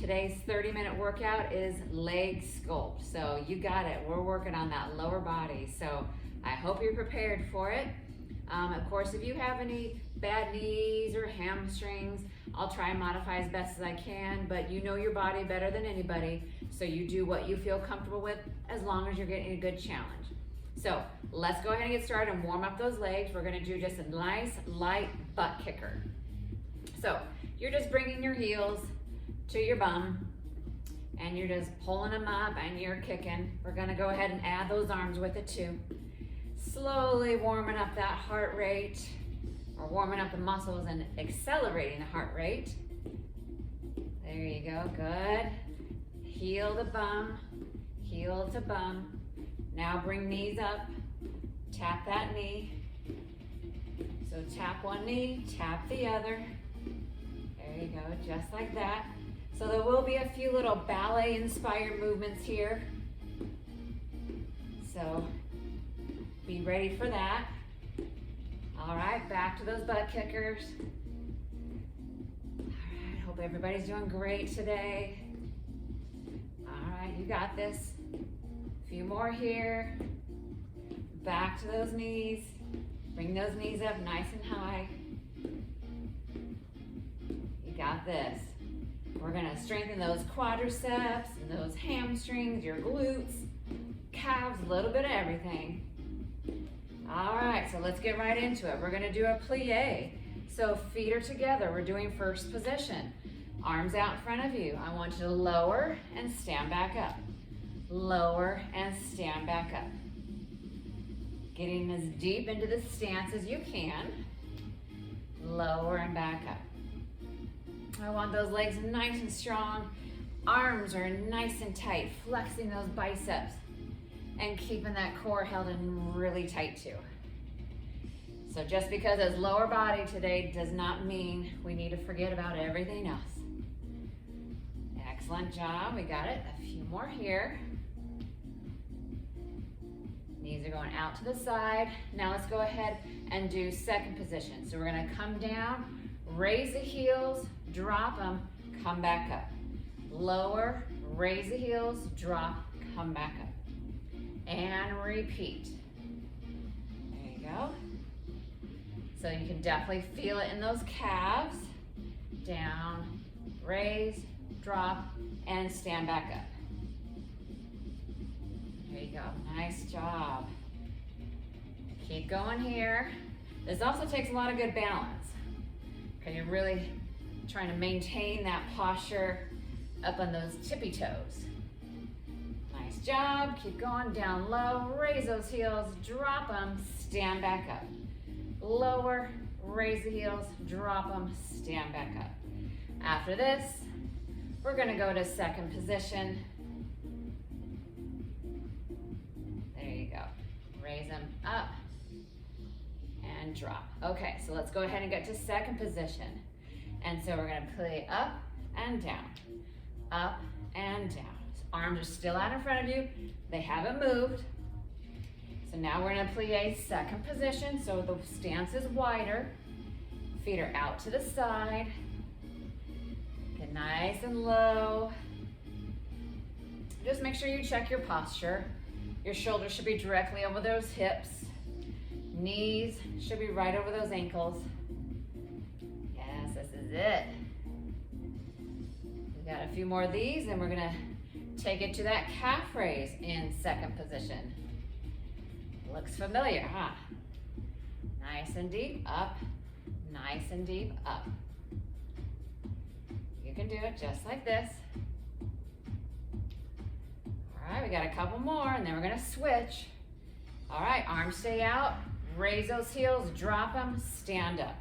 Today's 30-minute workout is leg sculpt. So you got it. We're working on that lower body. So I hope you're prepared for it. Of course, if you have any bad knees or hamstrings, I'll try and modify as best as I can, but you know your body better than anybody, so you do what you feel comfortable with as long as you're getting a good challenge. So let's go ahead and get started and warm up those legs. We're gonna do just a nice light butt kicker. So you're just bringing your heels to your bum and you're just pulling them up and you're kicking. We're gonna go ahead and add those arms with it too. Slowly warming up that heart rate, or warming up the muscles and accelerating the heart rate. There you go, good. Heel to bum, heel to bum. Now bring knees up, tap that knee. So tap one knee, tap the other. There you go, just like that. So there will be a few little ballet inspired movements here. So be ready for that. All right, back to those butt kickers. All right, hope everybody's doing great today. All right, you got this. A few more here. Back to those knees. Bring those knees up nice and high. You got this. We're gonna strengthen those quadriceps and those hamstrings, your glutes, calves, a little bit of everything. All right, so let's get right into it. We're gonna do a plie. So feet are together. We're doing first position. Arms out in front of you. I want you to lower and stand back up. Lower and stand back up. Getting as deep into the stance as you can. Lower and back up. I want those legs nice and strong. Arms are nice and tight, flexing those biceps and keeping that core held in really tight too. So just because it's lower body today does not mean we need to forget about everything else. Excellent job, we got it. A few more here. Knees are going out to the side. Now let's go ahead and do second position. So we're gonna come down, raise the heels, drop them, come back up. Lower, raise the heels, drop, come back up. And repeat. There you go. So you can definitely feel it in those calves. Down, raise, drop, and stand back up. There you go, nice job. Keep going here. This also takes a lot of good balance, because you're really trying to maintain that posture up on those tippy toes. Nice job, keep going, down low, raise those heels, drop them, stand back up. Lower, raise the heels, drop them, stand back up. After this, we're gonna go to second position. There you go. Raise them up and drop. Okay, so let's go ahead and get to second position. And so we're gonna play up and down, up and down. So arms are still out in front of you. They haven't moved. So now we're gonna plie second position. So the stance is wider. Feet are out to the side. Get nice and low. Just make sure you check your posture. Your shoulders should be directly over those hips. Knees should be right over those ankles. Yes, this is it. We got a few more of these and we're gonna take it to that calf raise in second position. Looks familiar, huh? Nice and deep, up, nice and deep, up. You can do it just like this. All right, we got a couple more and then we're gonna switch. All right, arms stay out, raise those heels, drop them, stand up.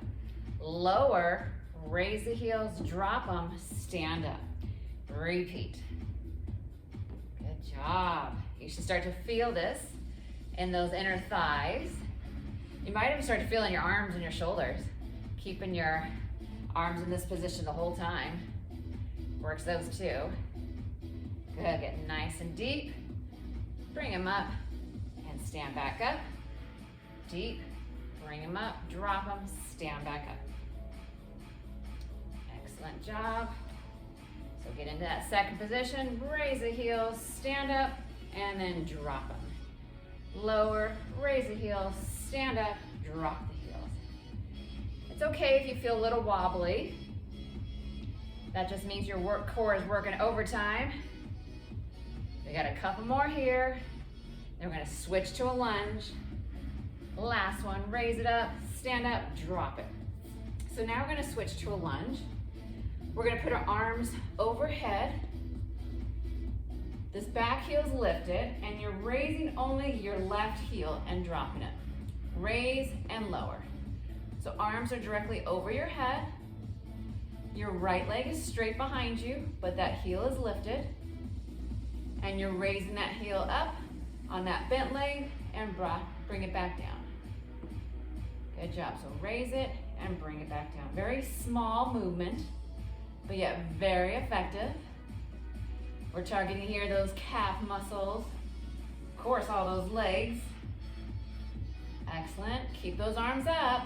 Lower, raise the heels, drop them, stand up. Repeat. Good job. You should start to feel this in those inner thighs. You might even start to feel in your arms and your shoulders. Keeping your arms in this position the whole time. Works those too. Good, get nice and deep. Bring them up and stand back up. Deep, bring them up, drop them, stand back up. Excellent job. So get into that second position, raise the heels, stand up, and then drop them. Lower, raise the heels, stand up, drop the heels. It's okay if you feel a little wobbly. That just means your core is working overtime. We got a couple more here. Then we're gonna switch to a lunge. Last one, raise it up, stand up, drop it. So now we're gonna switch to a lunge. We're gonna put our arms overhead. This back heel is lifted, and you're raising only your left heel and dropping it. Raise and lower. So arms are directly over your head. Your right leg is straight behind you, but that heel is lifted. And you're raising that heel up on that bent leg and bring it back down. Good job. So raise it and bring it back down. Very small movement, but yet very effective. We're targeting here those calf muscles. Of course, all those legs. Excellent. Keep those arms up.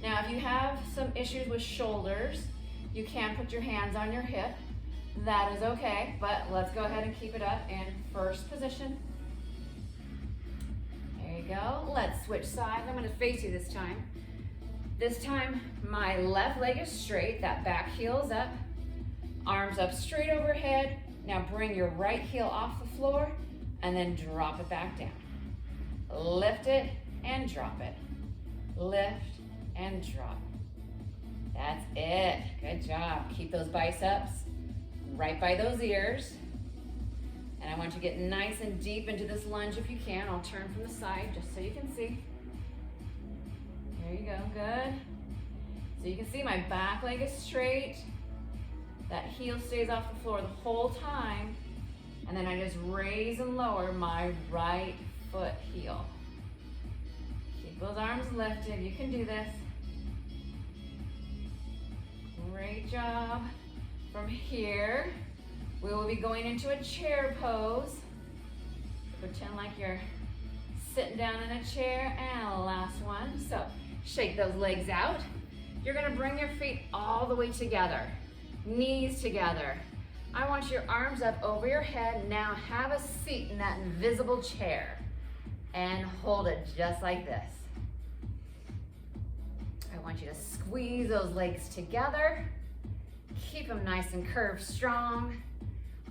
Now, if you have some issues with shoulders, you can put your hands on your hip. That is okay, but let's go ahead and keep it up in first position. There you go. Let's switch sides. I'm going to face you this time. This time, my left leg is straight. That back heel is up. Arms up straight overhead. Now bring your right heel off the floor and then drop it back down. Lift it and drop it. Lift and drop. That's it. Good job. Keep those biceps right by those ears. And I want you to get nice and deep into this lunge if you can. I'll turn from the side just so you can see. There you go. Good. So you can see my back leg is straight. That heel stays off the floor the whole time. And then I just raise and lower my right foot heel. Keep those arms lifted. You can do this. Great job. From here, we will be going into a chair pose. Pretend like you're sitting down in a chair. And last one. So shake those legs out. You're gonna bring your feet all the way together. Knees together. I want your arms up over your head. Now have a seat in that invisible chair and hold it just like this. I want you to squeeze those legs together. Keep them nice and curved, strong.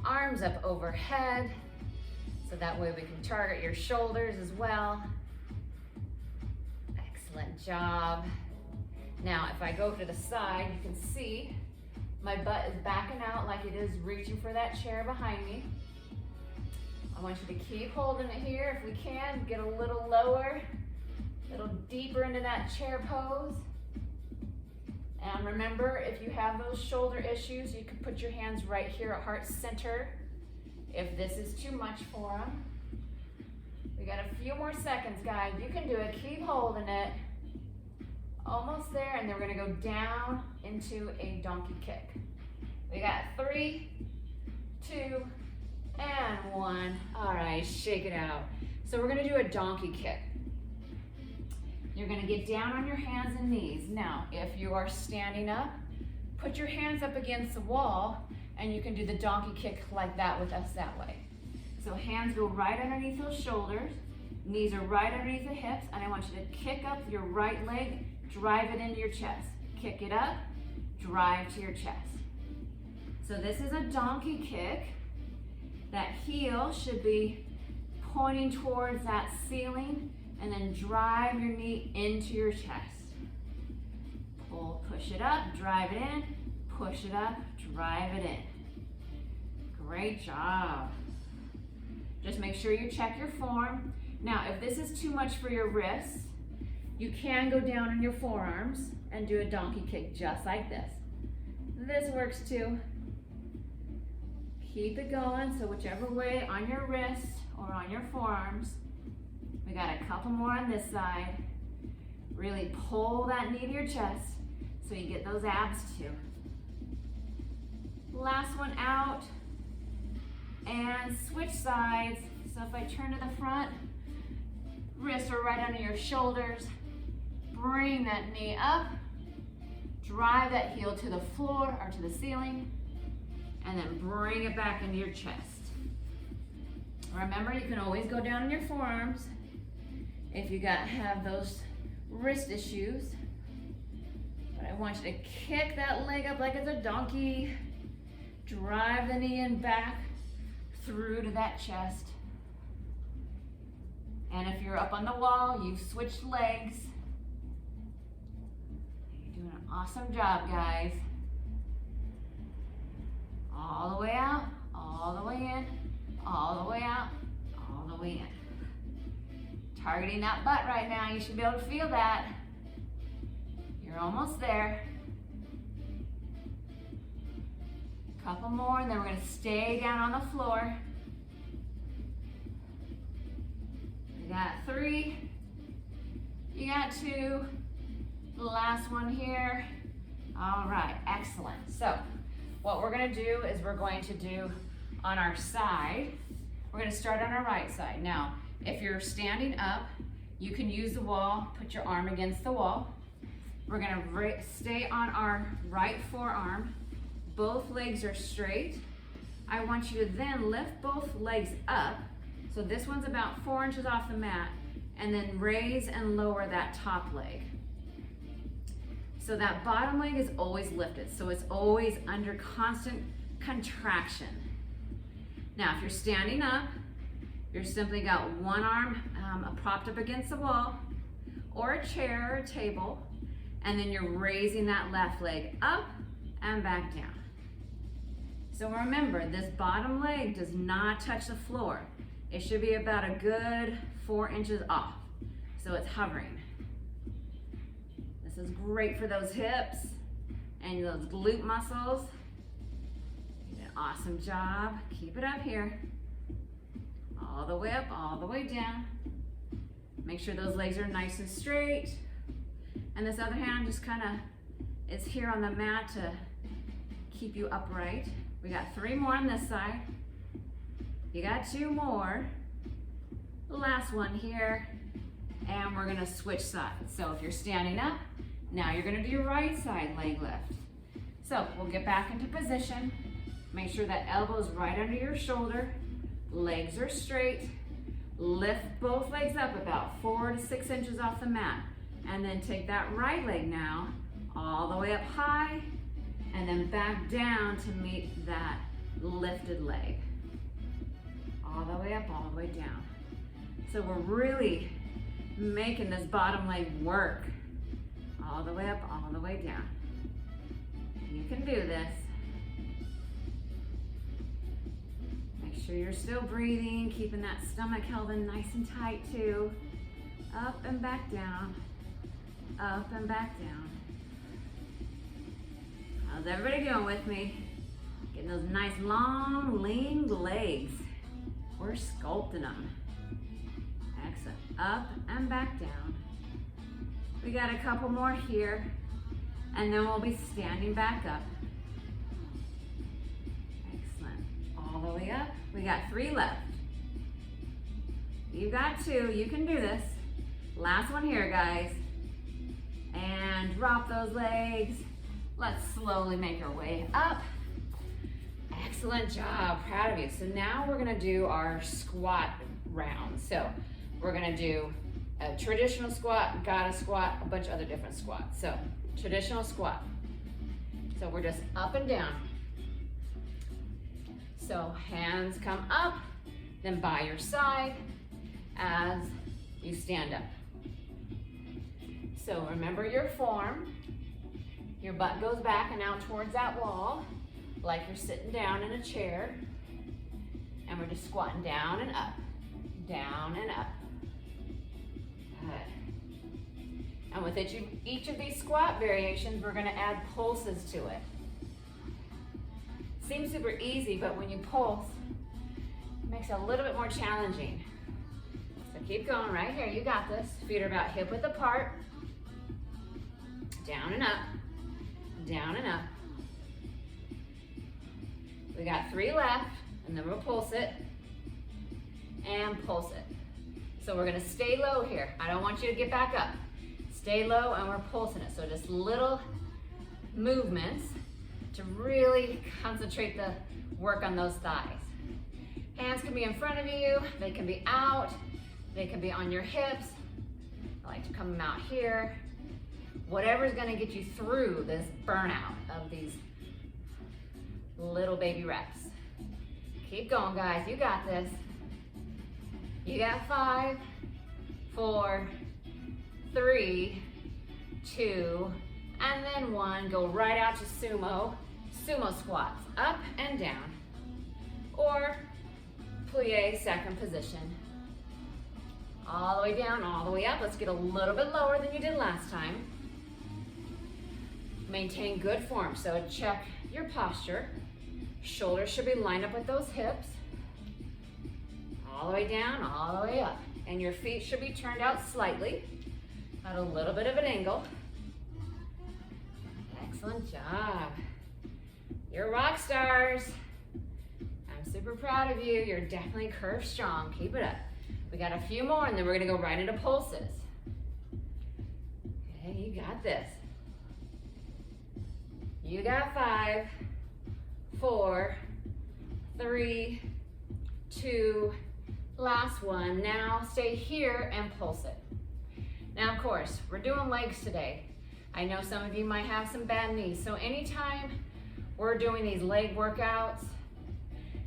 Arms up overhead, so that way we can target your shoulders as well. Excellent job. Now, if I go to the side, you can see my butt is backing out like it is reaching for that chair behind me. I want you to keep holding it here. If we can, get a little lower, a little deeper into that chair pose. And remember, if you have those shoulder issues, you can put your hands right here at heart center if this is too much for them. We got a few more seconds, guys. You can do it. Keep holding it. Almost there, and then we're gonna go down into a donkey kick. We got 3, 2, and 1. All right, shake it out. So we're gonna do a donkey kick. You're gonna get down on your hands and knees. Now, if you are standing up, put your hands up against the wall, and you can do the donkey kick like that with us that way. So hands go right underneath those shoulders, knees are right underneath the hips, and I want you to kick up your right leg, drive it into your chest. Kick it up, drive to your chest. So this is a donkey kick. That heel should be pointing towards that ceiling, and then drive your knee into your chest. Pull, push it up, drive it in, push it up, drive it in. Great job. Just make sure you check your form. Now, if this is too much for your wrists, you can go down on your forearms and do a donkey kick just like this. This works too. Keep it going, so whichever way, on your wrist or on your forearms. We got a couple more on this side. Really pull that knee to your chest so you get those abs too. Last one out. And switch sides. So if I turn to the front, wrists are right under your shoulders. Bring that knee up. Drive that heel to the floor or to the ceiling. and then bring it back into your chest. Remember, you can always go down on your forearms if you have those wrist issues. But I want you to kick that leg up like it's a donkey. Drive the knee in back through to that chest. And if you're up on the wall, you've switched legs. You're doing an awesome job, guys. All the way out, all the way in, all the way out, all the way in. Targeting that butt right now. You should be able to feel that. You're almost there. Couple more, and then we're going to stay down on the floor. You got 3. You got 2. The last one here. All right, excellent. So what we're going to do is we're going to do on our side. We're going to start on our right side. Now, if you're standing up, you can use the wall, put your arm against the wall. We're going to stay on our right forearm. Both legs are straight. I want you to then lift both legs up. So this one's about 4 inches off the mat, and then raise and lower that top leg. So that bottom leg is always lifted. So it's always under constant contraction. Now, if you're standing up, you're simply got one arm propped up against the wall or a chair or a table, and then you're raising that left leg up and back down. So remember, this bottom leg does not touch the floor. It should be about a good 4 inches off. So it's hovering. This is great for those hips and those glute muscles. You did an awesome job. Keep it up here. All the way up, all the way down. Make sure those legs are nice and straight. And this other hand just kind of is here on the mat to keep you upright. We got 3 more on this side. You got 2 more. The last one here. And we're gonna switch sides. So if you're standing up, now you're gonna do your right side leg lift. So we'll get back into position. Make sure that elbow's right under your shoulder. Legs are straight. Lift both legs up about 4 to 6 inches off the mat. And then take that right leg now all the way up high, and then back down to meet that lifted leg. All the way up, all the way down. So we're really making this bottom leg work. All the way up, all the way down. You can do this. Make sure you're still breathing, keeping that stomach held in nice and tight too. Up and back down. Up and back down. How's everybody doing with me? Getting those nice long, lean legs. We're sculpting them. Excellent. Up and back down. We got a couple more here, and then we'll be standing back up. Excellent. All the way up. We got 3 left. You got 2. You can do this. Last one here, guys. And drop those legs. Let's slowly make our way up. Excellent job, proud of you. So now we're gonna do our squat round. So we're gonna do a traditional squat, gotta squat, a bunch of other different squats. So traditional squat. So we're just up and down. So hands come up, then by your side as you stand up. So remember your form. Your butt goes back and out towards that wall, like you're sitting down in a chair. And we're just squatting down and up, down and up. Good. And with each of these squat variations, we're gonna add pulses to it. Seems super easy, but when you pulse, it makes it a little bit more challenging. So keep going right here, you got this. Feet are about hip width apart. Down and up, down and up. We got 3 left, and then we'll pulse it, and pulse it. So we're gonna stay low here. I don't want you to get back up. Stay low, and we're pulsing it. So just little movements to really concentrate work on those thighs. Hands can be in front of you, they can be out, they can be on your hips. I like to come out here. Whatever's gonna get you through this burnout of these little baby reps. Keep going, guys, you got this. You got 5, 4, 3, 2, and then 1. Go right out to sumo squats, up and down, or plie second position. All the way down, all the way up. Let's get a little bit lower than you did last time. Maintain good form, so check your posture. Shoulders should be lined up with those hips. All the way down, all the way up. And your feet should be turned out slightly at a little bit of an angle. Excellent job. You're rock stars. I'm super proud of you. You're definitely curve strong. Keep it up. We got a few more and then we're gonna go right into pulses. Okay, you got this. You got 5, 4, 3, 2, last one. Now stay here and pulse it. Now, of course, we're doing legs today. I know some of you might have some bad knees, so anytime we're doing these leg workouts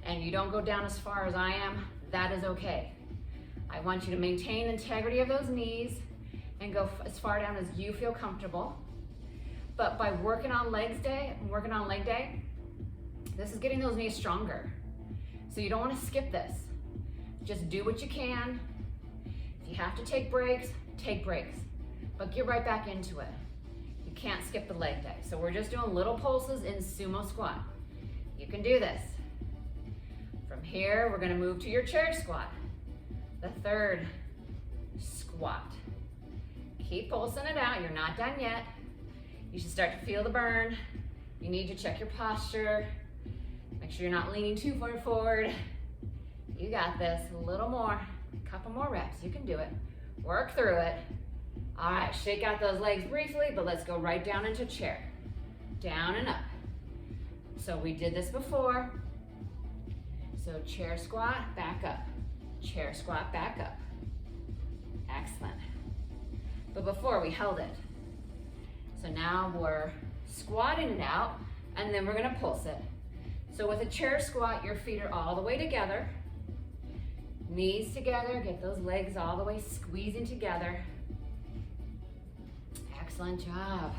and you don't go down as far as I am, that is okay. I want you to maintain integrity of those knees and go as far down as you feel comfortable. But by working on leg day, this is getting those knees stronger. So you don't want to skip this. Just do what you can. If you have to take breaks, but get right back into it. You can't skip the leg day. So we're just doing little pulses in sumo squat. You can do this. From here, we're gonna move to your chair squat. The third squat. Keep pulsing it out, you're not done yet. You should start to feel the burn. You need to check your posture. Make sure you're not leaning too far forward. You got this, a little more, a couple more reps, you can do it. Work through it. All right, shake out those legs briefly, but let's go right down into chair. Down and up. So we did this before. So chair squat, back up. Chair squat, back up. Excellent. But before we held it. So now we're squatting it out, and then we're gonna pulse it. So with a chair squat, your feet are all the way together. Knees together, get those legs all the way squeezing together. Excellent job.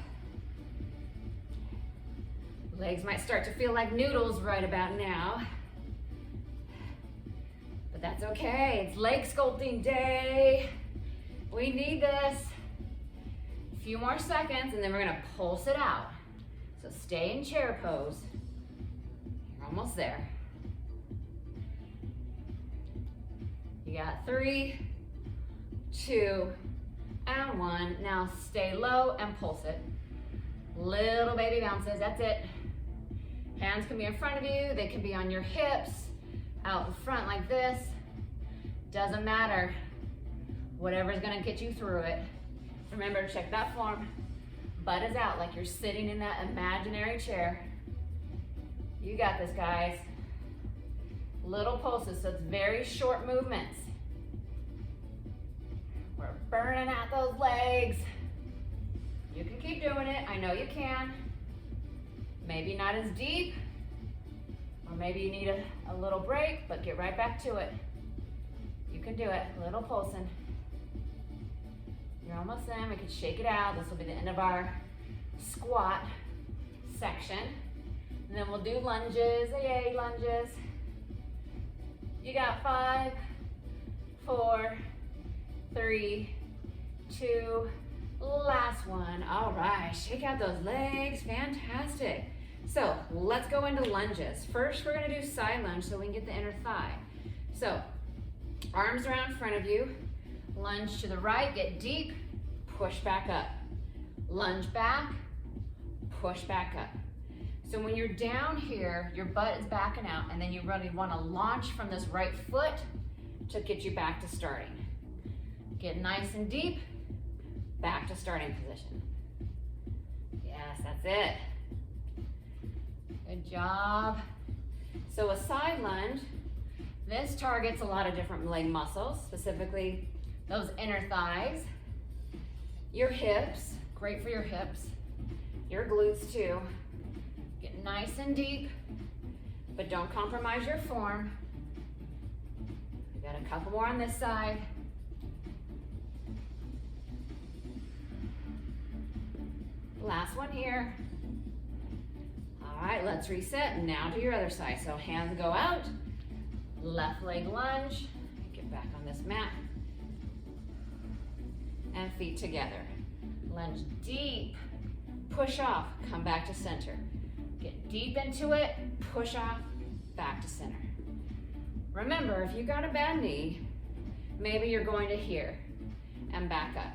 Legs might start to feel like noodles right about now. But that's okay, it's leg sculpting day. We need this. A few more seconds and then we're gonna pulse it out. So stay in chair pose. You're almost there. You got 3, 2, and 1. Now stay low and pulse it. Little baby bounces, that's it. Hands can be in front of you, they can be on your hips, out in front like this. Doesn't matter. Whatever's gonna get you through it. Remember to check that form. Butt is out like you're sitting in that imaginary chair. You got this, guys. Little pulses, so it's very short movements. We're burning out those legs. You can keep doing it, I know you can. Maybe not as deep, or maybe you need a little break, but get right back to it. You can do it, little pulsing. You're almost in, we can shake it out. This will be the end of our squat section. And then we'll do lunges, yay, lunges. You got 5, 4, 3, 2, last one. All right, shake out those legs, fantastic. So let's go into lunges. First, we're gonna do side lunge so we can get the inner thigh. So arms around in front of you, lunge to the right, get deep, push back up. Lunge back, push back up. So when you're down here, your butt is backing out, and then you really wanna launch from this right foot to get you back to starting. Get nice and deep, back to starting position. Yes, that's it. Good job. So a side lunge, this targets a lot of different leg muscles, specifically those inner thighs, your hips, great for your hips, your glutes too. Get nice and deep, but don't compromise your form. We got a couple more on this side. Last one here. All right, let's reset. Now to your other side. So hands go out, left leg lunge. Get back on this mat. And feet together. Lunge deep, push off, come back to center. Get deep into it, push off, back to center. Remember, if you got a bad knee, maybe you're going to here and back up.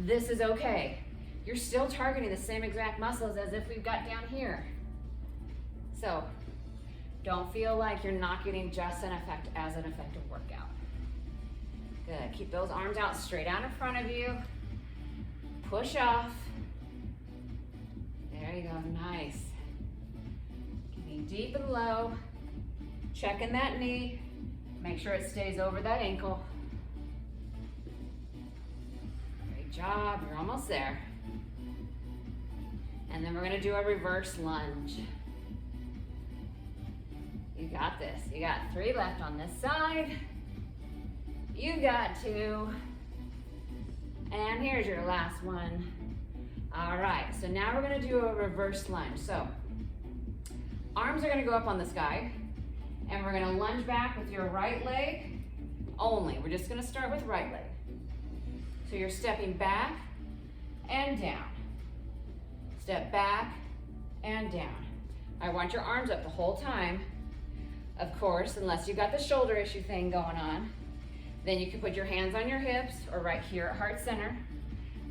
This is okay. You're still targeting the same exact muscles as if we've got down here. So don't feel like you're not getting just an effective workout. Good, keep those arms out straight out in front of you. Push off. There you go, nice. Getting deep and low. Checking that knee. Make sure it stays over that ankle. Great job, you're almost there. And then we're gonna do a reverse lunge. You got this. You got 3 left on this side. You got 2. And here's your last one. All right, so now we're gonna do a reverse lunge. So arms are gonna go up on the sky, and we're gonna lunge back with your right leg only. We're just gonna start with right leg. So you're stepping back and down. Step back and down. I want your arms up the whole time. Of course, unless you got the shoulder issue thing going on, then you can put your hands on your hips or right here at heart center.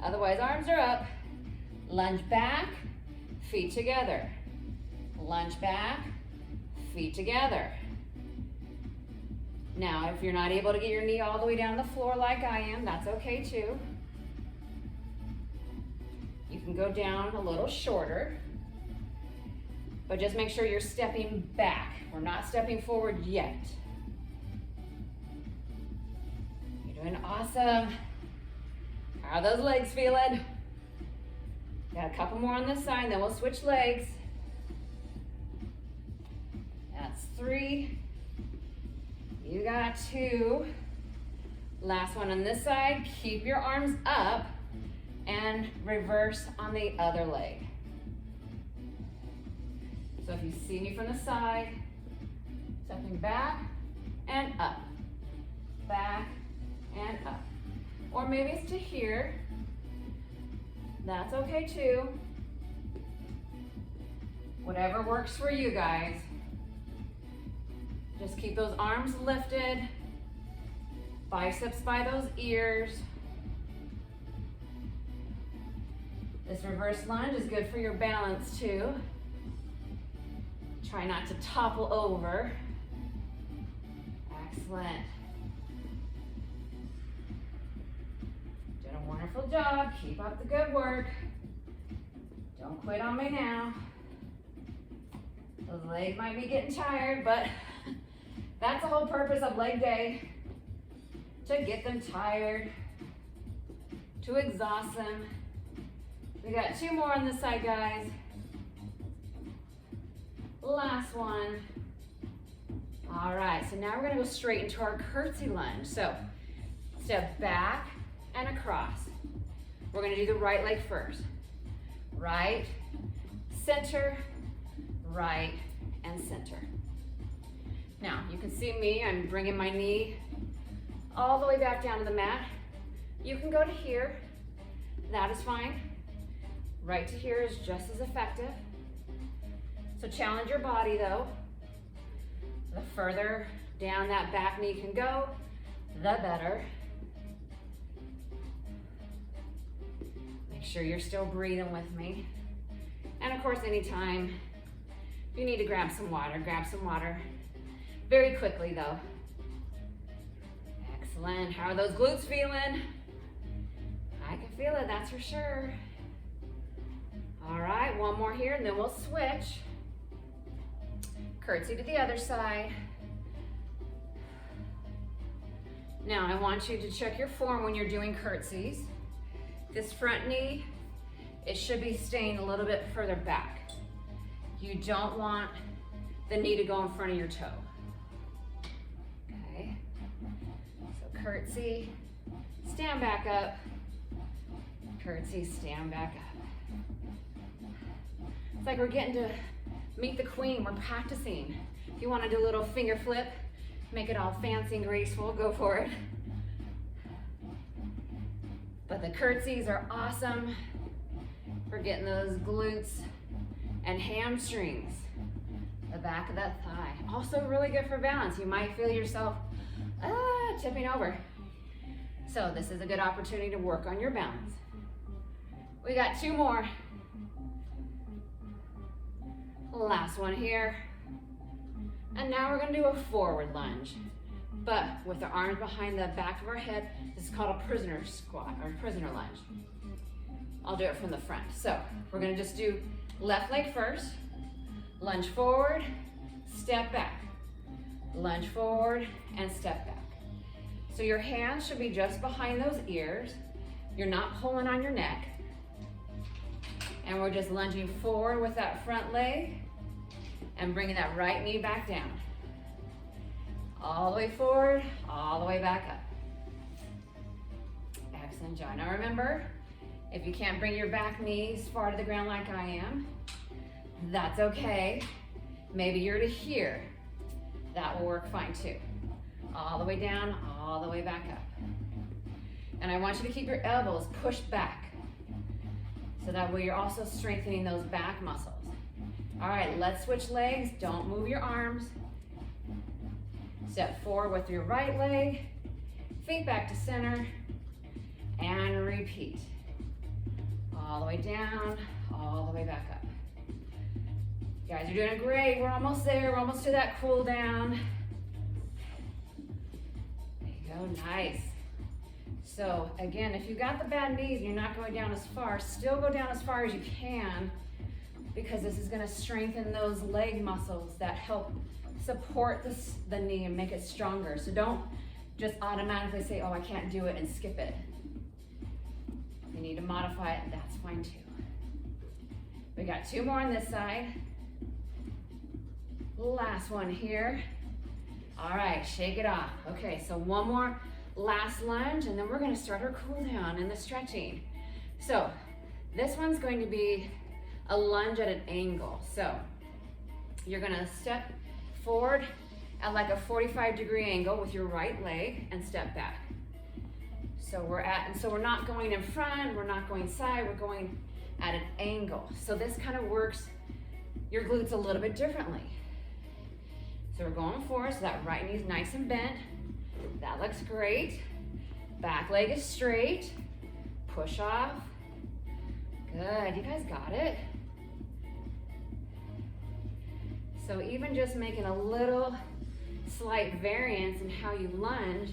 Otherwise, arms are up. Lunge back, feet together. Lunge back, feet together. Now, if you're not able to get your knee all the way down the floor like I am, that's okay too. You can go down a little shorter, but just make sure you're stepping back. We're not stepping forward yet. You're doing awesome. How are those legs feeling? Got a couple more on this side, then we'll switch legs. That's 3. You got 2. Last one on this side. Keep your arms up and reverse on the other leg. So if you see me from the side, stepping back and up, back and up. Or maybe it's to here. That's okay too. Whatever works for you guys. Just keep those arms lifted, biceps by those ears. This reverse lunge is good for your balance too. Try not to topple over. Excellent. Did a wonderful job. Keep up the good work. Don't quit on me now. Those legs might be getting tired, but that's the whole purpose of leg day. To get them tired, to exhaust them. We got 2 more on this side, guys. Last one. All right, so now we're gonna go straight into our curtsy lunge. So step back and across. We're gonna do the right leg first. Right, center, right, and center. Now, you can see me, I'm bringing my knee all the way back down to the mat. You can go to here, that is fine. Right to here is just as effective. So challenge your body though. The further down that back knee can go, the better. Make sure you're still breathing with me. And of course, anytime you need to grab some water, grab some water. Very quickly though. Excellent. How are those glutes feeling? I can feel it, that's for sure. All right, one more here and then we'll switch. Curtsy to the other side. Now I want you to check your form when you're doing curtsies. This front knee, it should be staying a little bit further back. You don't want the knee to go in front of your toe. Okay, so curtsy, stand back up, curtsy, stand back up. It's like we're getting to meet the queen, we're practicing. If you want to do a little finger flip, make it all fancy and graceful, go for it. But the curtsies are awesome for getting those glutes and hamstrings, the back of that thigh. Also really good for balance. You might feel yourself tipping over. So this is a good opportunity to work on your balance. We got 2 more. Last one here. And now we're gonna do a forward lunge, but with the arms behind the back of our head. This is called a prisoner squat or prisoner lunge. I'll do it from the front. So we're gonna just do left leg first, lunge forward, step back, lunge forward, and step back. So your hands should be just behind those ears. You're not pulling on your neck. And we're just lunging forward with that front leg and bringing that right knee back down. All the way forward, all the way back up. Excellent job. Now remember, if you can't bring your back knees far to the ground like I am, that's okay. Maybe you're to here. That will work fine too. All the way down, all the way back up. And I want you to keep your elbows pushed back, so that way you're also strengthening those back muscles. All right, let's switch legs. Don't move your arms. Step forward with your right leg, feet back to center, and repeat. All the way down, all the way back up. You guys are doing great. We're almost there. We're almost to that cool down. There you go, nice. So again, if you got the bad knees and you're not going down as far, still go down as far as you can, because this is gonna strengthen those leg muscles that help support the knee and make it stronger. So don't just automatically say, oh, I can't do it, and skip it. If you need to modify it, that's fine too. We got 2 more on this side. Last one here. All right, shake it off. Okay, so 1 more last lunge, and then we're gonna start our cool down and the stretching. So this one's going to be a lunge at an angle. So you're gonna step forward at like a 45-degree angle with your right leg and step back. So we're not going in front, we're not going side, we're going at an angle. So this kind of works your glutes a little bit differently. So we're going forward, so that right knee's nice and bent. That looks great. Back leg is straight. Push off. Good, you guys got it. So even just making a little slight variance in how you lunge,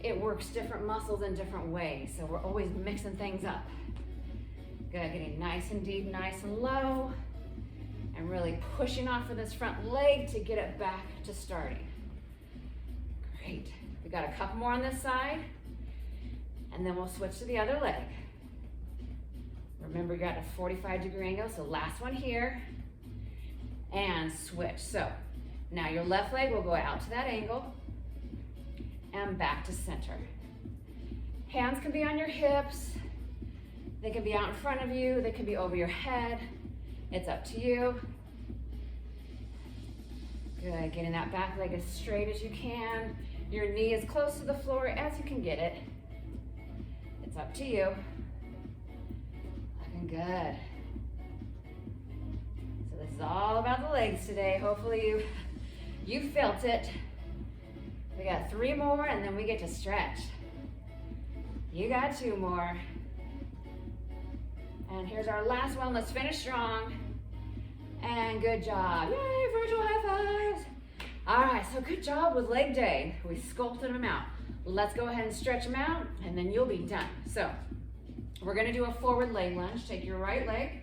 it works different muscles in different ways. So we're always mixing things up. Good, getting nice and deep, nice and low, and really pushing off of this front leg to get it back to starting. Great. We got a couple more on this side, and then we'll switch to the other leg. Remember, you got a 45-degree angle, so last one here, and switch. So now your left leg will go out to that angle and back to center. Hands can be on your hips, they can be out in front of you, they can be over your head. It's up to you. Good, getting that back leg as straight as you can. Your knee as close to the floor as you can get it. It's up to you. Looking good. So this is all about the legs today. Hopefully you felt it. We got 3 more, and then we get to stretch. You got 2 more. And here's our last one. Let's finish strong. And good job. Yay, virtual high fives. All right, so good job with leg day. We sculpted them out. Let's go ahead and stretch them out, and then you'll be done. So we're gonna do a forward leg lunge. Take your right leg,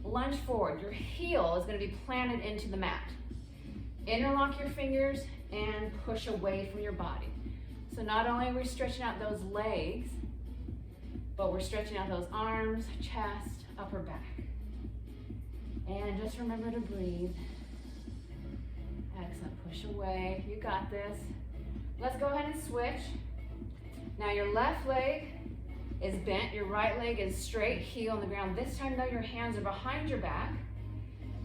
lunge forward. Your heel is gonna be planted into the mat. Interlock your fingers and push away from your body. So not only are we stretching out those legs, but we're stretching out those arms, chest, upper back. And just remember to breathe. Excellent, push away, you got this. Let's go ahead and switch. Now your left leg is bent, your right leg is straight, heel on the ground. This time though, your hands are behind your back.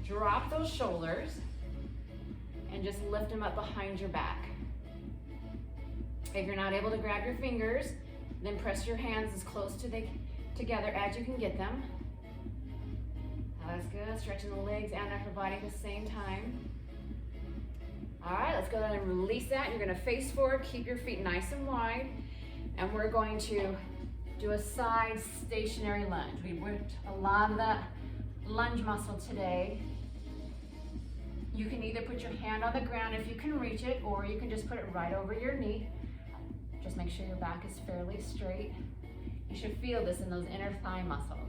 Drop those shoulders and just lift them up behind your back. If you're not able to grab your fingers, then press your hands as close together as you can get them. That's good, stretching the legs and upper body at the same time. All right, let's go ahead and release that. You're gonna face forward, keep your feet nice and wide, and we're going to do a side stationary lunge. We worked a lot of that lunge muscle today. You can either put your hand on the ground if you can reach it, or you can just put it right over your knee. Just make sure your back is fairly straight. You should feel this in those inner thigh muscles.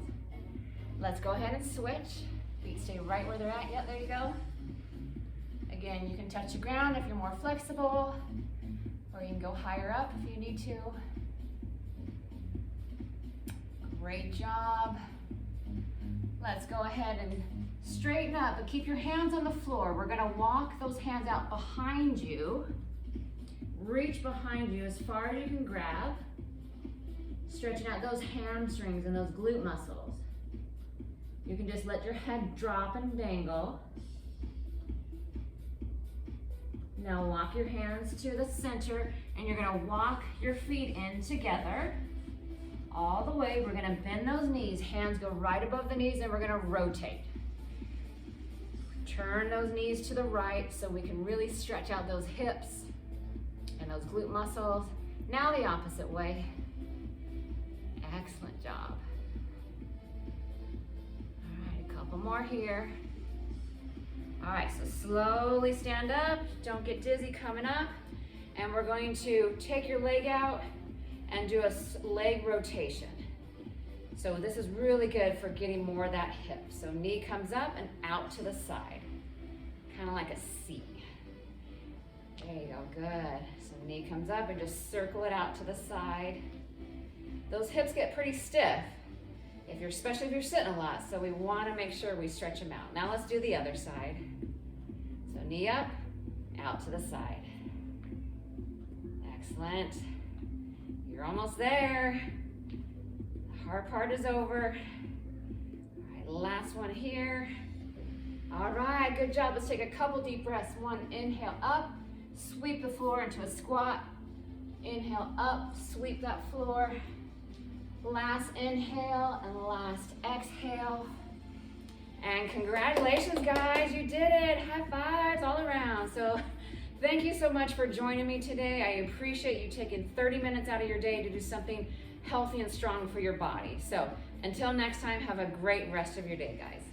Let's go ahead and switch. Feet stay right where they're at. Yep, there you go. Again, you can touch the ground if you're more flexible, or you can go higher up if you need to. Great job. Let's go ahead and straighten up, but keep your hands on the floor. We're gonna walk those hands out behind you. Reach behind you as far as you can grab. Stretching out those hamstrings and those glute muscles. You can just let your head drop and dangle. Now walk your hands to the center, and you're gonna walk your feet in together. All the way, we're gonna bend those knees. Hands go right above the knees, and we're gonna rotate. Turn those knees to the right so we can really stretch out those hips and those glute muscles. Now the opposite way. Excellent job. All right, a couple more here. All right, so slowly stand up. Don't get dizzy coming up. And we're going to take your leg out and do a leg rotation. So this is really good for getting more of that hip. So knee comes up and out to the side, kind of like a C. There you go, good. So knee comes up and just circle it out to the side. Those hips get pretty stiff, especially if you're sitting a lot, so we want to make sure we stretch them out. Now let's do the other side. So knee up, out to the side. Excellent. You're almost there. The hard part is over. All right, last one here. All right, good job. Let's take a couple deep breaths. One, inhale up, sweep the floor into a squat. Inhale up, sweep that floor. Last inhale and last exhale. And congratulations, guys, you did it. High fives all around. So thank you so much for joining me today. I appreciate you taking 30 minutes out of your day to do something healthy and strong for your body. So until next time, have a great rest of your day, guys.